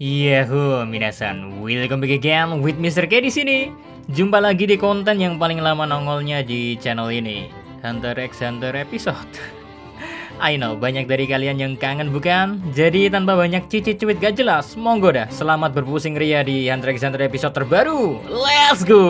Yahoo, minasan, welcome back again with Mr. K di sini. Jumpa lagi di konten yang paling lama nongolnya di channel ini, Hunter x Hunter episode. I know, banyak dari kalian yang kangen bukan? Jadi tanpa banyak cicit-cuit gak jelas, monggo dah, selamat berpusing ria di Hunter x Hunter episode terbaru. Let's go!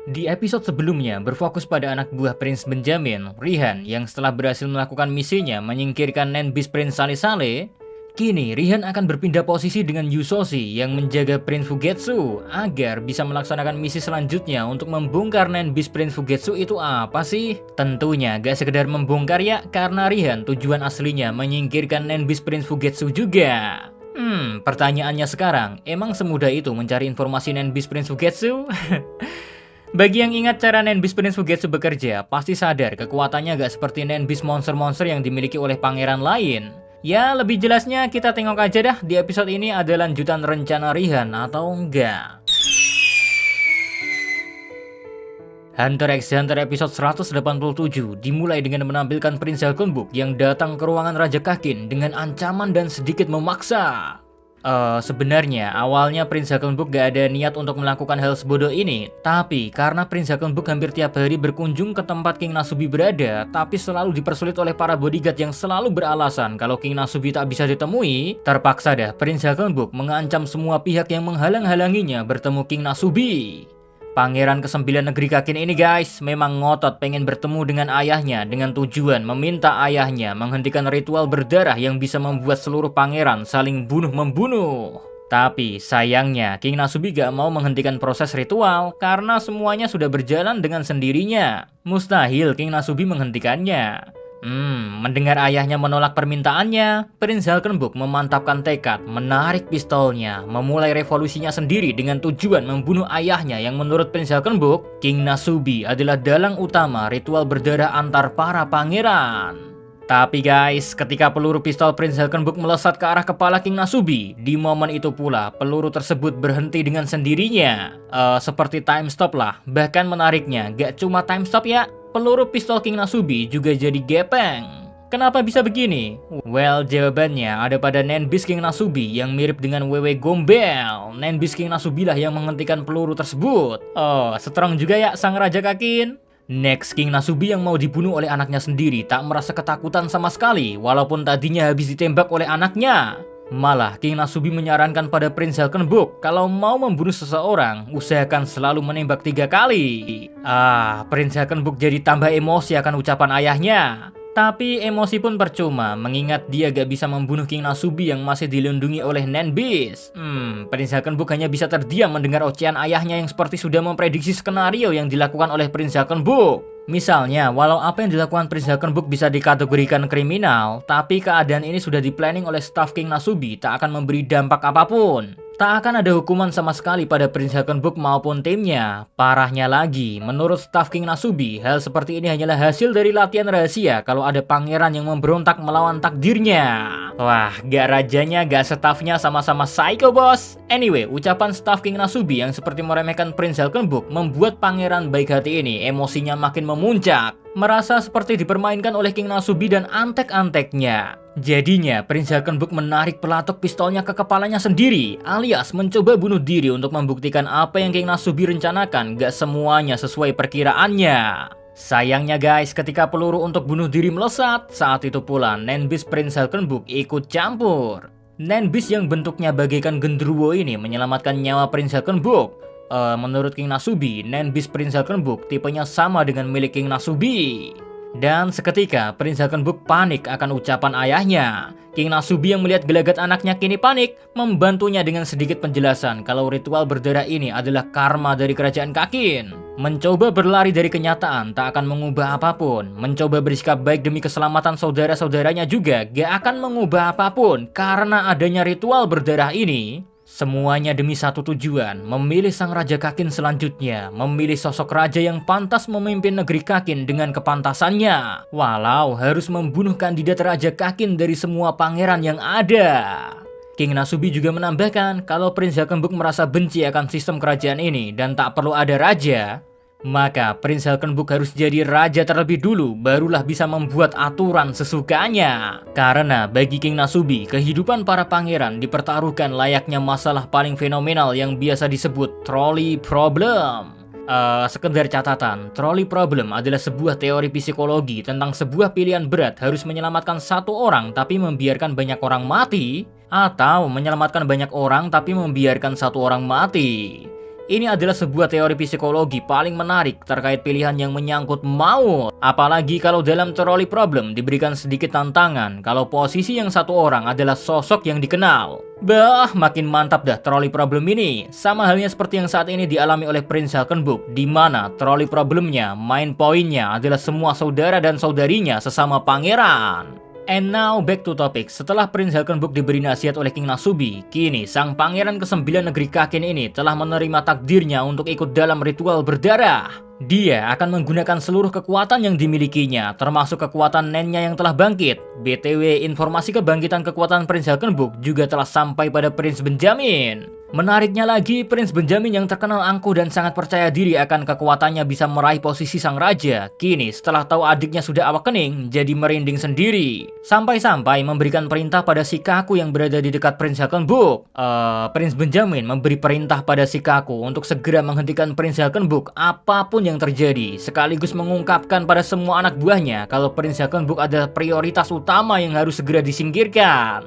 Di episode sebelumnya berfokus pada anak buah Prince Benjamin, Rihan, yang setelah berhasil melakukan misinya menyingkirkan Nenbis Prince Sale-Sale. Kini Rihan akan berpindah posisi dengan Yusoshi yang menjaga Prince Fugetsu agar bisa melaksanakan misi selanjutnya untuk membongkar Nenbis Prince Fugetsu itu apa sih? Tentunya gak sekedar membongkar ya, karena Rihan tujuan aslinya menyingkirkan Nenbis Prince Fugetsu juga. Pertanyaannya sekarang, emang semudah itu mencari informasi Nenbis Prince Fugetsu? Bagi yang ingat cara Nenbis Prince Fugetsu bekerja, pasti sadar kekuatannya gak seperti Nenbis monster-monster yang dimiliki oleh pangeran lain. Ya, lebih jelasnya kita tengok aja dah di episode ini ada lanjutan rencana Rihan atau enggak. Hunter x Hunter episode 187 dimulai dengan menampilkan Prince Halkonbuk yang datang ke ruangan Raja Kakin dengan ancaman dan sedikit memaksa. Sebenarnya awalnya Prince Halkonbuk gak ada niat untuk melakukan hal sebodoh ini, tapi karena Prince Halkonbuk hampir tiap hari berkunjung ke tempat King Nasubi berada, tapi selalu dipersulit oleh para bodyguard yang selalu beralasan kalau King Nasubi tak bisa ditemui, terpaksa dah Prince Halkonbuk mengancam semua pihak yang menghalang-halanginya bertemu King Nasubi. Pangeran ke-9 negeri Kakin ini guys, memang ngotot pengen bertemu dengan ayahnya dengan tujuan meminta ayahnya menghentikan ritual berdarah yang bisa membuat seluruh pangeran saling bunuh-membunuh. Tapi sayangnya King Nasubi gak mau menghentikan proses ritual karena semuanya sudah berjalan dengan sendirinya. Mustahil King Nasubi menghentikannya. Mendengar ayahnya menolak permintaannya, Prince Halkonbuk memantapkan tekad, menarik pistolnya, memulai revolusinya sendiri dengan tujuan membunuh ayahnya yang menurut Prince Halkonbuk, King Nasubi adalah dalang utama ritual berdarah antar para pangeran. Tapi guys, ketika peluru pistol Prince Halkonbuk melesat ke arah kepala King Nasubi, di momen itu pula peluru tersebut berhenti dengan sendirinya. Seperti time stop lah, bahkan menariknya gak cuma time stop ya, peluru pistol King Nasubi juga jadi gepeng. Kenapa bisa begini? Well, jawabannya ada pada Nenbis King Nasubi yang mirip dengan Wewe Gombel. Nenbis King Nasubi lah yang menghentikan peluru tersebut. Strong juga ya sang Raja Kakin. Next, King Nasubi yang mau dibunuh oleh anaknya sendiri tak merasa ketakutan sama sekali, walaupun tadinya habis ditembak oleh anaknya. Malah, King Nasubi menyarankan pada Prince Halkonbuk kalau mau membunuh seseorang, usahakan selalu menembak 3 kali. Prince Halkonbuk jadi tambah emosi akan ucapan ayahnya. Tapi emosi pun percuma, mengingat dia gak bisa membunuh King Nasubi yang masih dilindungi oleh Nenbis. Prince Halkonbuk hanya bisa terdiam mendengar ocehan ayahnya yang seperti sudah memprediksi skenario yang dilakukan oleh Prince Halkonbuk. Misalnya, walau apa yang dilakukan Prince Halkonbuk bisa dikategorikan kriminal, tapi keadaan ini sudah diplanning oleh staf King Nasubi tak akan memberi dampak apapun. Tak akan ada hukuman sama sekali pada Prince Halkonbuk maupun timnya. Parahnya lagi, menurut staf King Nasubi, hal seperti ini hanyalah hasil dari latihan rahasia kalau ada pangeran yang memberontak melawan takdirnya. Wah, gak rajanya, gak stafnya sama-sama psycho bos. Anyway, ucapan staf King Nasubi yang seperti meremehkan Prince Halkonbuk membuat pangeran baik hati ini emosinya makin memuncak. Merasa seperti dipermainkan oleh King Nasubi dan antek-anteknya. Jadinya Prince Halkonbuk menarik pelatuk pistolnya ke kepalanya sendiri, alias mencoba bunuh diri untuk membuktikan apa yang King Nasubi rencanakan gak semuanya sesuai perkiraannya. Sayangnya guys, ketika peluru untuk bunuh diri melesat, saat itu pula Nenbis Prince Halkonbuk ikut campur. Nenbis yang bentuknya bagaikan genderuwo ini menyelamatkan nyawa Prince Halkonbuk. Menurut King Nasubi, Nenbis Prince Halkonbuk tipenya sama dengan milik King Nasubi. Dan seketika Prince Halkonbuk panik akan ucapan ayahnya. King Nasubi yang melihat gelagat anaknya kini panik, membantunya dengan sedikit penjelasan kalau ritual berdarah ini adalah karma dari kerajaan Kakin. Mencoba berlari dari kenyataan tak akan mengubah apapun. Mencoba bersikap baik demi keselamatan saudara-saudaranya juga gak akan mengubah apapun. Karena adanya ritual berdarah ini, semuanya demi satu tujuan, memilih sang Raja Kakin selanjutnya, memilih sosok raja yang pantas memimpin negeri Kakin dengan kepantasannya, walau harus membunuh kandidat Raja Kakin dari semua pangeran yang ada. King Nasubi juga menambahkan kalau Prince Halkonbuk merasa benci akan sistem kerajaan ini dan tak perlu ada raja, Maka Prince Halkenbook harus jadi raja terlebih dulu, barulah bisa membuat aturan sesukanya. Karena bagi King Nasubi, kehidupan para pangeran dipertaruhkan layaknya masalah paling fenomenal yang biasa disebut trolley problem. Sekedar catatan, trolley problem adalah sebuah teori psikologi tentang sebuah pilihan berat harus menyelamatkan satu orang tapi membiarkan banyak orang mati, atau menyelamatkan banyak orang tapi membiarkan satu orang mati. Ini adalah sebuah teori psikologi paling menarik terkait pilihan yang menyangkut maut. Apalagi kalau dalam trolley problem diberikan sedikit tantangan kalau posisi yang satu orang adalah sosok yang dikenal. Bah, makin mantap dah trolley problem ini. Sama halnya seperti yang saat ini dialami oleh Prince Halkenbook, di mana trolley problemnya, main poinnya adalah semua saudara dan saudarinya sesama pangeran. And now back to topic. Setelah Prince Halkenbook diberi nasihat oleh King Nasubi, kini sang pangeran ke-9 negeri Kakin ini telah menerima takdirnya untuk ikut dalam ritual berdarah. Dia akan menggunakan seluruh kekuatan yang dimilikinya, termasuk kekuatan nennya yang telah bangkit. BTW, informasi kebangkitan kekuatan Prince Halkenbook juga telah sampai pada Prince Benjamin. Menariknya lagi, Prince Benjamin yang terkenal angkuh dan sangat percaya diri akan kekuatannya bisa meraih posisi sang raja, kini setelah tahu adiknya sudah awakening, jadi merinding sendiri. Sampai-sampai memberikan perintah pada Shikaku yang berada di dekat Prince Halkenbook. Prince Benjamin memberi perintah pada Shikaku untuk segera menghentikan Prince Halkenbook apapun yang terjadi, sekaligus mengungkapkan pada semua anak buahnya kalau Prince Halkenbook adalah prioritas utama yang harus segera disingkirkan.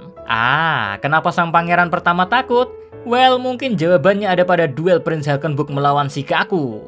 Kenapa sang pangeran pertama takut? Well, mungkin jawabannya ada pada duel Prince Halkenbook melawan Shikaku.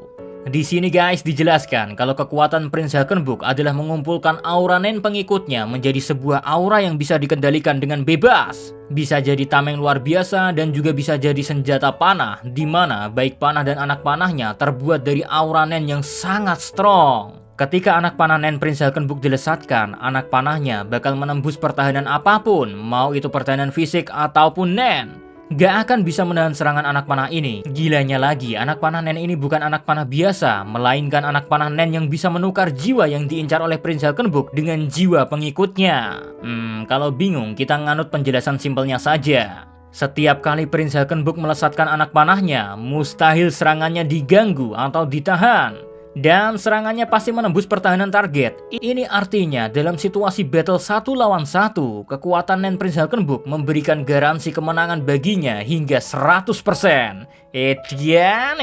Di sini guys dijelaskan kalau kekuatan Prince Halkenbook adalah mengumpulkan aura nen pengikutnya menjadi sebuah aura yang bisa dikendalikan dengan bebas. Bisa jadi tameng luar biasa dan juga bisa jadi senjata panah, di mana baik panah dan anak panahnya terbuat dari aura nen yang sangat strong. Ketika anak panah nen Prince Halkenbook dilesatkan, anak panahnya bakal menembus pertahanan apapun, mau itu pertahanan fisik ataupun nen. Gak akan bisa menahan serangan anak panah ini. Gilanya lagi, anak panah nen ini bukan anak panah biasa, melainkan anak panah nen yang bisa menukar jiwa yang diincar oleh Prince Halkenbook dengan jiwa pengikutnya. Kalau bingung, kita nganut penjelasan simpelnya saja. Setiap kali Prince Halkenbook melesatkan anak panahnya, mustahil serangannya diganggu atau ditahan. Dan serangannya pasti menembus pertahanan target. Ini artinya dalam situasi battle 1 lawan 1, kekuatan nen Prince Halkenbook memberikan garansi kemenangan baginya hingga 100%. Etienne.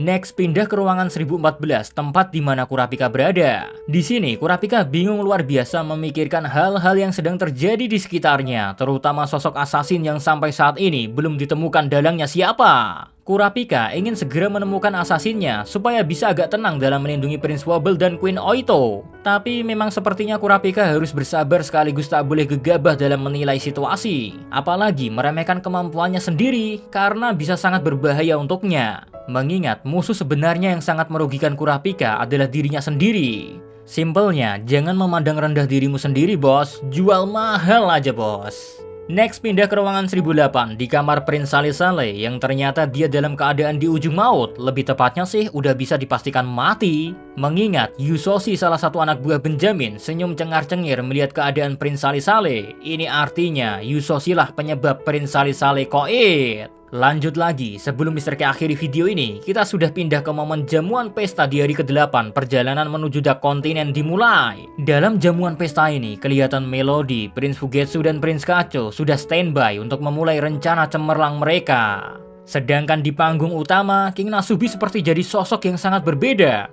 Next, pindah ke ruangan 1014, tempat di mana Kurapika berada. Di sini, Kurapika bingung luar biasa memikirkan hal-hal yang sedang terjadi di sekitarnya, terutama sosok assassin yang sampai saat ini belum ditemukan dalangnya siapa. Kurapika ingin segera menemukan asasinnya supaya bisa agak tenang dalam melindungi Prince Wobble dan Queen Oito. Tapi memang sepertinya Kurapika harus bersabar sekaligus tak boleh gegabah dalam menilai situasi. Apalagi meremehkan kemampuannya sendiri karena bisa sangat berbahaya untuknya. Mengingat musuh sebenarnya yang sangat merugikan Kurapika adalah dirinya sendiri. Simpelnya, jangan memandang rendah dirimu sendiri bos, jual mahal aja bos. Next, pindah ke ruangan 1008 di kamar Prince Sale yang ternyata dia dalam keadaan di ujung maut. Lebih tepatnya sih udah bisa dipastikan mati. Mengingat Yusoshi, salah satu anak buah Benjamin, senyum cengar-cengir melihat keadaan Prince Sale. Ini artinya Yusoshi lah penyebab Prince Sale koit. Lanjut lagi, sebelum Mr. K akhiri video ini, kita sudah pindah ke momen jamuan pesta di hari ke-8, perjalanan menuju Dark Continent dimulai. Dalam jamuan pesta ini, kelihatan Melody, Prince Fugetsu, dan Prince Kacho sudah standby untuk memulai rencana cemerlang mereka. Sedangkan di panggung utama, King Nasubi seperti jadi sosok yang sangat berbeda.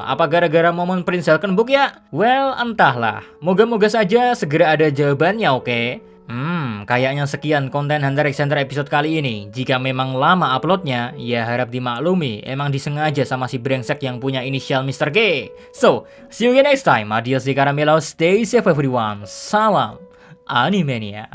Apa gara-gara momen Prince Halkenbook ya? Well, entahlah. Moga-moga saja segera ada jawabannya, oke? Kayaknya sekian konten Hunter x Hunter episode kali ini. Jika memang lama uploadnya, ya harap dimaklumi, emang disengaja sama si brengsek yang punya inisial Mr. K. So, see you again next time. Adios di Caramelo, stay safe everyone. Salam Animania.